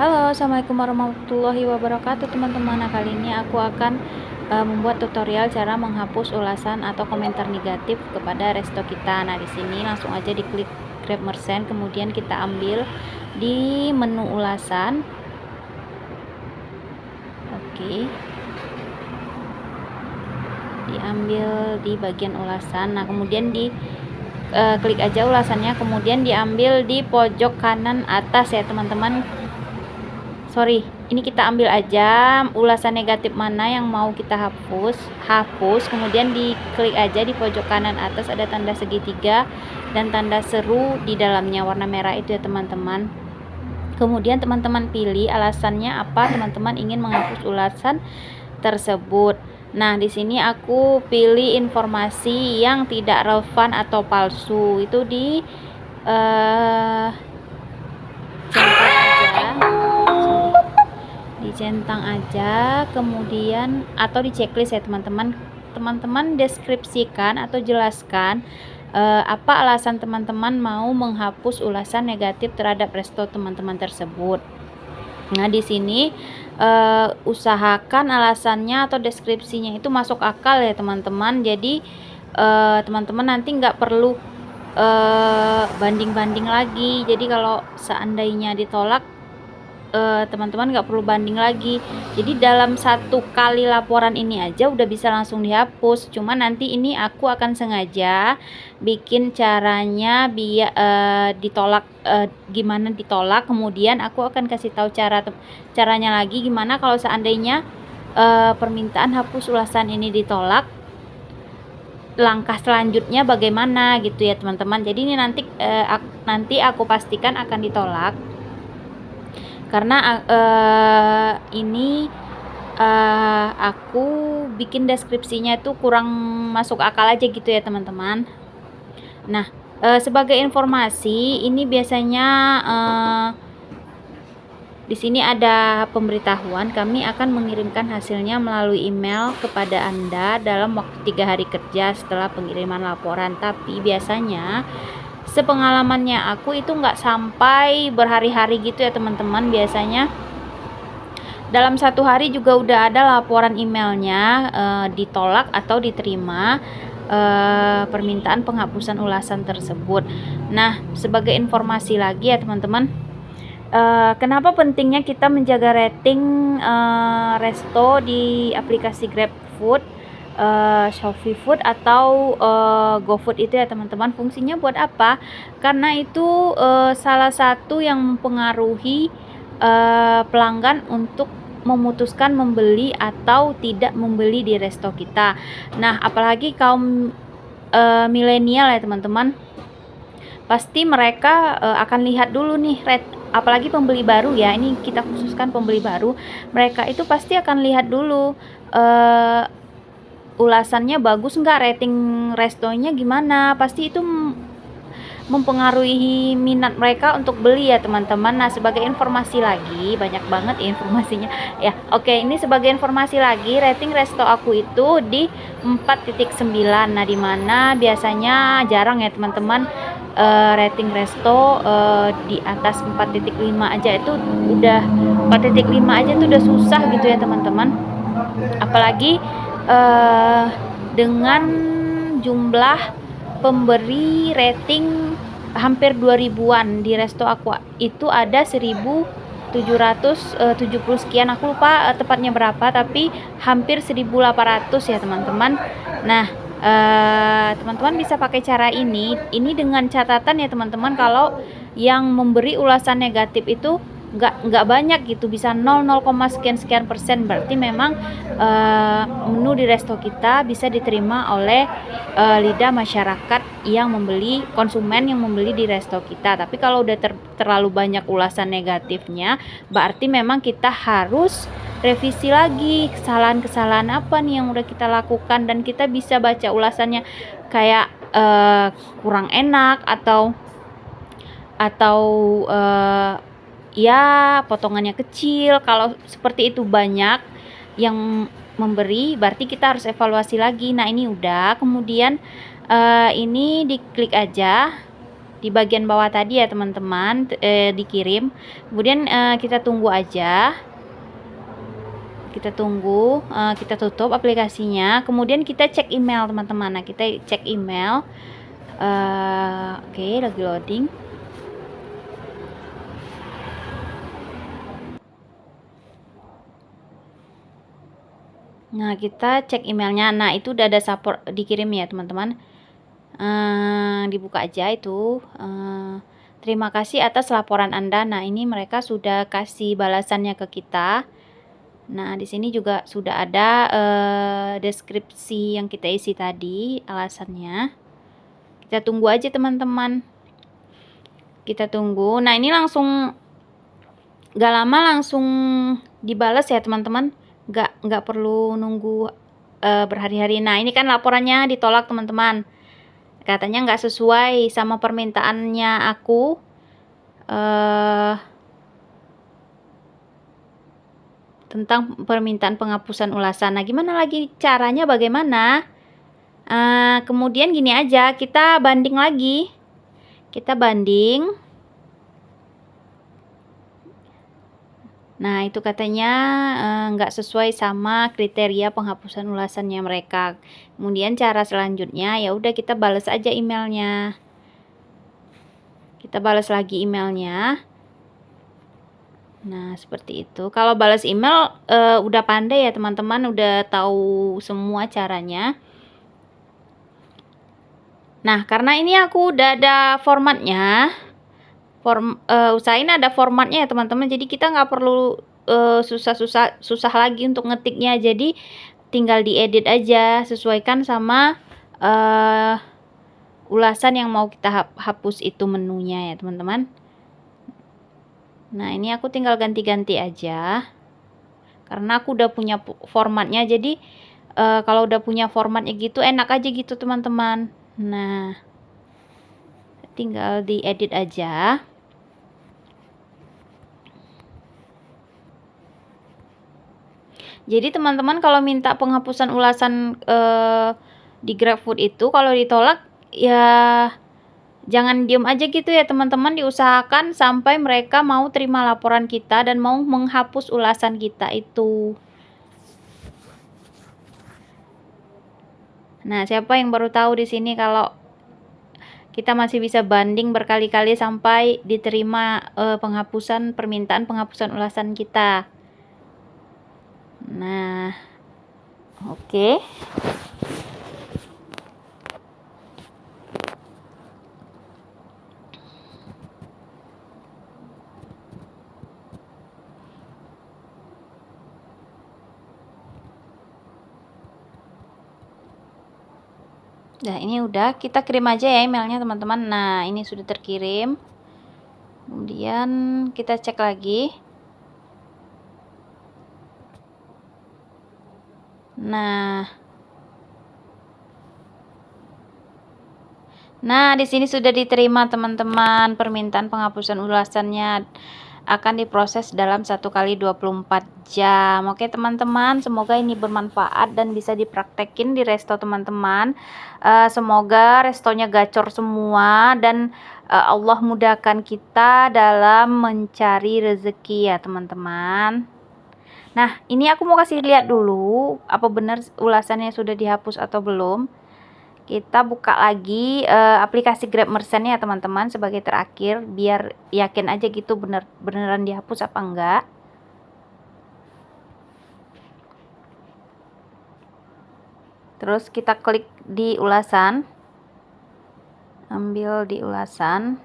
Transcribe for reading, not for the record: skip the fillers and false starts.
Halo, assalamualaikum warahmatullahi wabarakatuh teman-teman. Nah, kali ini aku akan membuat tutorial cara menghapus ulasan atau komentar negatif kepada resto kita. Nah, di sini langsung aja diklik Grab Merchant, kemudian kita ambil di menu ulasan. Oke. Diambil di bagian ulasan. Nah, kemudian di klik aja ulasannya, kemudian diambil di pojok kanan atas ya teman-teman. Sorry, ini kita ambil aja ulasan negatif mana yang mau kita hapus, kemudian diklik aja di pojok kanan atas ada tanda segitiga dan tanda seru di dalamnya warna merah itu ya teman-teman. Kemudian teman-teman pilih alasannya apa teman-teman ingin menghapus ulasan tersebut. Nah, di sini aku pilih informasi yang tidak relevan atau palsu, itu di dicentang aja, kemudian atau di checklist ya teman-teman. Teman-teman deskripsikan atau jelaskan apa alasan teman-teman mau menghapus ulasan negatif terhadap resto teman-teman tersebut. Nah, di sini usahakan alasannya atau deskripsinya itu masuk akal ya teman-teman. Jadi teman-teman nanti nggak perlu banding-banding lagi. Jadi kalau seandainya ditolak, teman-teman nggak perlu banding lagi. Jadi dalam satu kali laporan ini aja udah bisa langsung dihapus. Cuma nanti ini aku akan sengaja bikin caranya biar ditolak, gimana ditolak, kemudian aku akan kasih tahu caranya lagi gimana kalau seandainya permintaan hapus ulasan ini ditolak, langkah selanjutnya bagaimana gitu ya teman-teman. Jadi ini nanti aku pastikan akan ditolak karena ini aku bikin deskripsinya itu kurang masuk akal aja gitu ya teman-teman. Nah, sebagai informasi ini biasanya di sini ada pemberitahuan kami akan mengirimkan hasilnya melalui email kepada Anda dalam waktu 3 hari kerja setelah pengiriman laporan. Tapi biasanya sepengalamannya aku itu nggak sampai berhari-hari gitu ya teman-teman. Biasanya dalam 1 hari juga udah ada laporan emailnya ditolak atau diterima permintaan penghapusan ulasan tersebut. Nah, sebagai informasi lagi ya teman-teman, kenapa pentingnya kita menjaga rating resto di aplikasi GrabFood, Shopee Food atau GoFood itu ya teman-teman. Fungsinya buat apa? Karena itu salah satu yang mempengaruhi pelanggan untuk memutuskan membeli atau tidak membeli di resto kita. Nah, apalagi kaum milenial ya teman-teman, pasti mereka akan lihat dulu nih apalagi pembeli baru ya, ini kita khususkan pembeli baru, mereka itu pasti akan lihat dulu ulasannya bagus nggak, rating restonya gimana, pasti itu mempengaruhi minat mereka untuk beli ya teman-teman. Nah, sebagai informasi lagi, banyak banget informasinya ya. Oke, ini sebagai informasi lagi, rating resto aku itu di 4.9. Nah, dimana biasanya jarang ya teman-teman rating resto di atas 4.5 aja itu udah 4.5 aja itu udah susah gitu ya teman-teman. Apalagi dengan jumlah pemberi rating hampir 2000-an di resto aku itu ada 1770 sekian, aku lupa tepatnya berapa, tapi hampir 1800 ya teman-teman. Nah, teman-teman bisa pakai cara ini dengan catatan ya teman-teman, kalau yang memberi ulasan negatif itu nggak banyak gitu, bisa 0, sekian persen, berarti memang menu di resto kita bisa diterima oleh lidah masyarakat yang membeli, konsumen yang membeli di resto kita. Tapi kalau udah terlalu banyak ulasan negatifnya, berarti memang kita harus revisi lagi kesalahan-kesalahan apa nih yang udah kita lakukan, dan kita bisa baca ulasannya kayak kurang enak atau ya potongannya kecil. Kalau seperti itu banyak yang memberi, berarti kita harus evaluasi lagi. Nah, ini udah, kemudian ini diklik aja di bagian bawah tadi ya teman-teman, dikirim. Kemudian kita tunggu aja. Kita tunggu, kita tutup aplikasinya, kemudian kita cek email teman-teman. Nah, kita cek email. Oke, lagi loading. Nah, kita cek emailnya. Nah, itu udah ada support dikirim ya teman-teman. Dibuka aja itu. Terima kasih atas laporan Anda. Nah, ini mereka sudah kasih balasannya ke kita. Nah, di sini juga sudah ada deskripsi yang kita isi tadi, alasannya. Kita tunggu aja teman-teman. Kita tunggu. Nah, ini langsung gak lama langsung dibalas ya teman-teman. Gak perlu nunggu berhari-hari. Nah, ini kan laporannya ditolak teman-teman. Katanya nggak sesuai sama permintaannya aku. Tentang permintaan penghapusan ulasan. Nah, gimana lagi caranya, bagaimana? Kemudian gini aja, kita banding lagi. Kita banding. Nah, itu katanya nggak sesuai sama kriteria penghapusan ulasannya mereka. Kemudian cara selanjutnya ya udah kita balas aja emailnya. Kita balas lagi emailnya. Nah, seperti itu. Kalau balas email udah pandai ya teman-teman, udah tahu semua caranya. Nah, karena ini aku udah ada formatnya. Usahain ada formatnya ya teman-teman. Jadi kita nggak perlu susah lagi untuk ngetiknya. Jadi tinggal diedit aja, sesuaikan sama ulasan yang mau kita hapus itu menunya ya teman-teman. Nah, ini aku tinggal ganti-ganti aja. Karena aku udah punya formatnya, jadi kalau udah punya formatnya gitu enak aja gitu teman-teman. Nah, tinggal diedit aja. Jadi teman-teman kalau minta penghapusan ulasan di GrabFood itu, kalau ditolak ya jangan diem aja gitu ya teman-teman, diusahakan sampai mereka mau terima laporan kita dan mau menghapus ulasan kita itu. Nah, siapa yang baru tahu di sini kalau kita masih bisa banding berkali-kali sampai diterima permintaan penghapusan ulasan kita. Nah, oke. Nah, ini udah, kita kirim aja ya emailnya teman-teman. Nah, ini sudah terkirim. Kemudian kita cek lagi. Nah, di sini sudah diterima teman-teman. Permintaan penghapusan ulasannya akan diproses dalam 1x24 jam. Oke teman-teman, semoga ini bermanfaat dan bisa dipraktekin di resto teman-teman. Semoga restonya gacor semua dan Allah mudahkan kita dalam mencari rezeki ya teman-teman. Nah, ini aku mau kasih lihat dulu apa benar ulasannya sudah dihapus atau belum. Kita buka lagi aplikasi Grab Merchant ya teman-teman sebagai terakhir, biar yakin aja gitu beneran dihapus apa enggak. Terus kita klik di ulasan, ambil di ulasan.